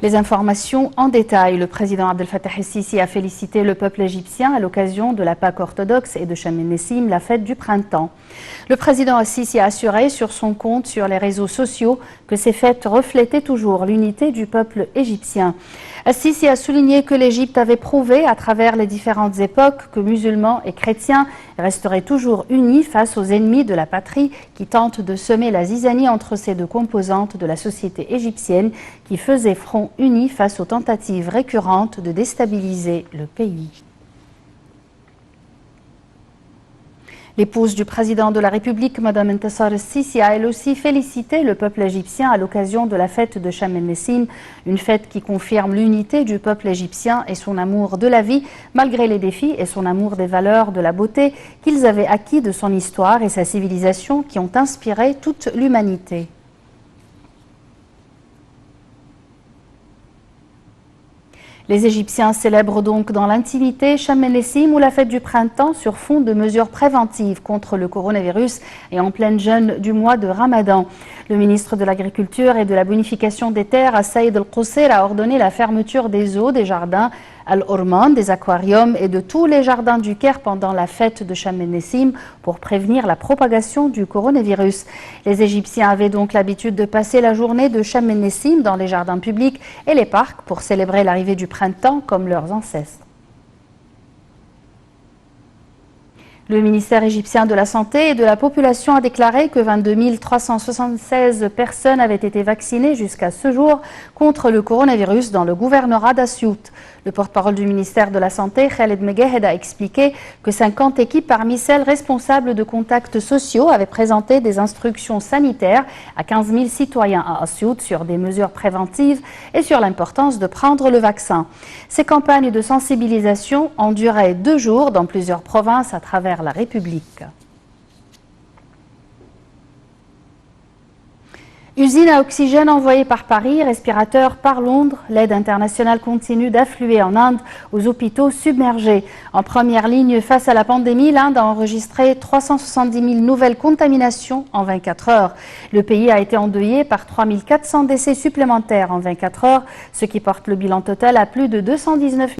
Les informations en détail. Le président Abdel Fattah el-Sisi a félicité le peuple égyptien à l'occasion de la Pâque orthodoxe et de Sham el-Nessim, la fête du printemps. Le président el-Sisi a assuré sur son compte sur les réseaux sociaux que ces fêtes reflétaient toujours l'unité du peuple égyptien. El-Sisi a souligné que l'Égypte avait prouvé à travers les différentes époques que musulmans et chrétiens resteraient toujours unis face aux ennemis de la patrie qui tentent de semer la zizanie entre ces deux composantes de la société égyptienne qui faisaient front unis face aux tentatives récurrentes de déstabiliser le pays. L'épouse du président de la République, Mme Intisar el-Sisi, a elle aussi félicité le peuple égyptien à l'occasion de la fête de Sham el-Nessim, une fête qui confirme l'unité du peuple égyptien et son amour de la vie, malgré les défis et son amour des valeurs de la beauté qu'ils avaient acquis de son histoire et sa civilisation qui ont inspiré toute l'humanité. Les Égyptiens célèbrent donc dans l'intimité Sham el-Nessim ou la fête du printemps sur fond de mesures préventives contre le coronavirus et en pleine jeûne du mois de Ramadan. Le ministre de l'Agriculture et de la Bonification des Terres, Saïd El-Qusseir, a ordonné la fermeture des eaux, des jardins Al-Orman, des aquariums et de tous les jardins du Caire pendant la fête de Sham el-Nessim pour prévenir la propagation du coronavirus. Les Égyptiens avaient donc l'habitude de passer la journée de Sham el-Nessim dans les jardins publics et les parcs pour célébrer l'arrivée du printemps comme leurs ancêtres. Le ministère égyptien de la Santé et de la Population a déclaré que 22 376 personnes avaient été vaccinées jusqu'à ce jour contre le coronavirus dans le gouvernorat d'Assiout. Le porte-parole du ministère de la Santé, Khaled Megahed, a expliqué que 50 équipes parmi celles responsables de contacts sociaux avaient présenté des instructions sanitaires à 15 000 citoyens à Assiout sur des mesures préventives et sur l'importance de prendre le vaccin. Ces campagnes de sensibilisation ont duré 2 jours dans plusieurs provinces à travers la République. Usine à oxygène envoyée par Paris, respirateur par Londres, l'aide internationale continue d'affluer en Inde aux hôpitaux submergés. En première ligne face à la pandémie, l'Inde a enregistré 370 000 nouvelles contaminations en 24 heures. Le pays a été endeuillé par 3 400 décès supplémentaires en 24 heures, ce qui porte le bilan total à plus de 219 000.